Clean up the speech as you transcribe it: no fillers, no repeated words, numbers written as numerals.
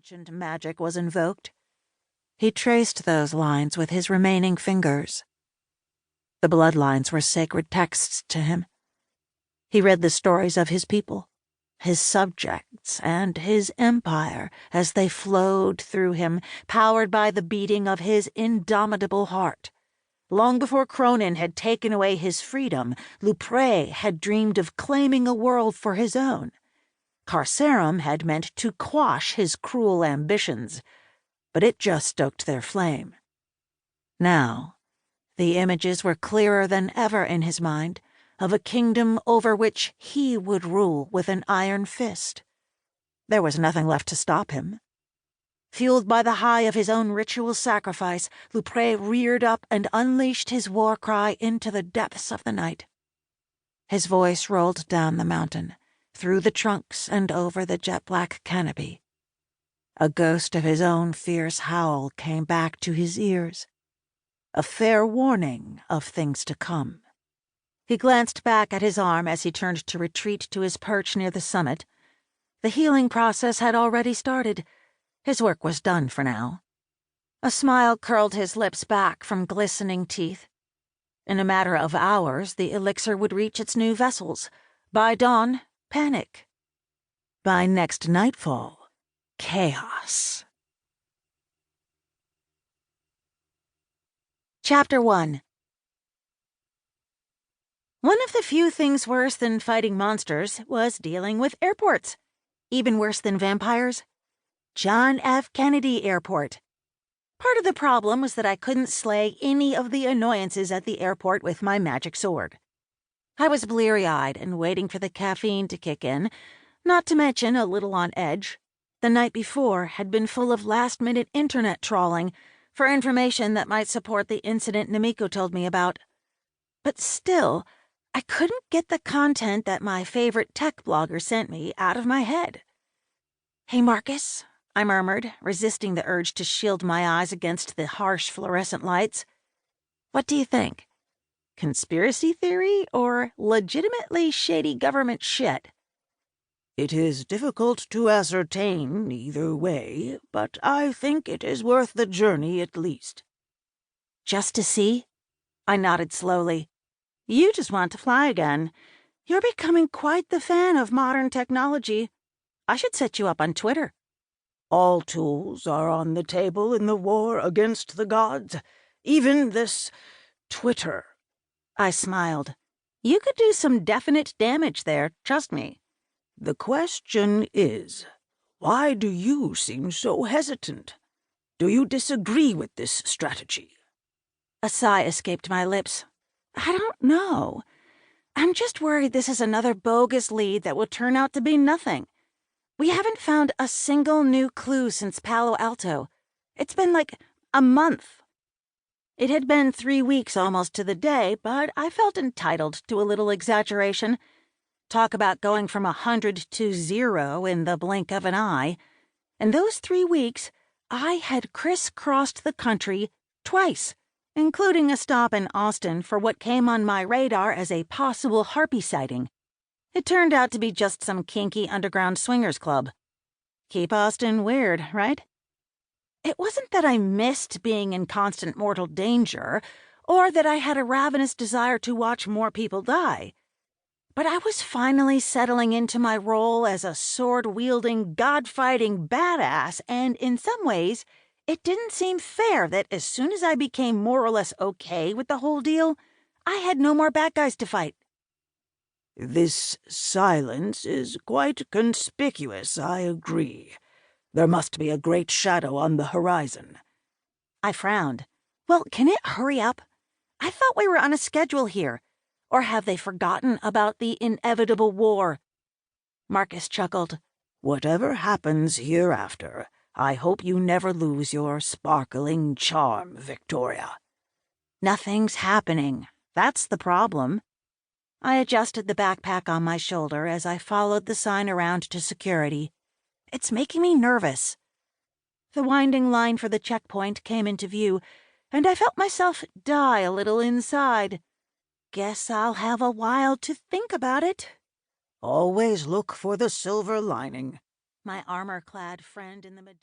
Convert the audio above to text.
ancient magic was invoked. He traced those lines with his remaining fingers. The bloodlines were sacred texts to him. He read the stories of his people, his subjects, and his empire as they flowed through him, powered by the beating of his indomitable heart. Long before Cronin had taken away his freedom, Lupre had dreamed of claiming a world for his own. Carcerum had meant to quash his cruel ambitions, but it just stoked their flame. Now, the images were clearer than ever in his mind, of a kingdom over which he would rule with an iron fist. There was nothing left to stop him. Fueled by the high of his own ritual sacrifice, Lupre reared up and unleashed his war cry into the depths of the night. His voice rolled down the mountain, through the trunks and over the jet-black canopy. A ghost of his own fierce howl came back to his ears, a fair warning of things to come. He glanced back at his arm as he turned to retreat to his perch near the summit. The healing process had already started. His work was done for now. A smile curled his lips back from glistening teeth. In a matter of hours, the elixir would reach its new vessels. By dawn, panic. By next nightfall, chaos. Chapter 1. One of the few things worse than fighting monsters was dealing with airports. Even worse than vampires. John F. Kennedy Airport. Part of the problem was that I couldn't slay any of the annoyances at the airport with my magic sword. I was bleary-eyed and waiting for the caffeine to kick in, not to mention a little on edge. The night before had been full of last-minute internet trawling for information that might support the incident Namiko told me about. But still, I couldn't get the content that my favorite tech blogger sent me out of my head. "Hey, Marcus," I murmured, resisting the urge to shield my eyes against the harsh fluorescent lights. "What do you think? Conspiracy theory or legitimately shady government shit?" "It is difficult to ascertain either way, but I think it is worth the journey at least." "Just to see?" I nodded slowly. "You just want to fly again. You're becoming quite the fan of modern technology. I should set you up on Twitter." "All tools are on the table in the war against the gods, even this Twitter." I smiled. "You could do some definite damage there, trust me." "The question is, why do you seem so hesitant? Do you disagree with this strategy?" A sigh escaped my lips. "I don't know. I'm just worried this is another bogus lead that will turn out to be nothing. We haven't found a single new clue since Palo Alto. It's been like a month." It had been 3 weeks almost to the day, but I felt entitled to a little exaggeration. Talk about going from 100 to 0 in the blink of an eye. In those 3 weeks, I had crisscrossed the country twice, including a stop in Austin for what came on my radar as a possible harpy sighting. It turned out to be just some kinky underground swingers club. Keep Austin weird, right? It wasn't that I missed being in constant mortal danger, or that I had a ravenous desire to watch more people die. But I was finally settling into my role as a sword-wielding, god-fighting badass, and in some ways, it didn't seem fair that as soon as I became more or less okay with the whole deal, I had no more bad guys to fight. "This silence is quite conspicuous, I agree. There must be a great shadow on the horizon." I frowned. "Well, can it hurry up? I thought we were on a schedule here. Or have they forgotten about the inevitable war?" Marcus chuckled. "Whatever happens hereafter, I hope you never lose your sparkling charm, Victoria." "Nothing's happening. That's the problem." I adjusted the backpack on my shoulder as I followed the sign around to security. It's making me nervous. The winding line for the checkpoint came into view, and I felt myself die a little inside. Guess I'll have a while to think about it. "Always look for the silver lining," my armor-clad friend in the medallion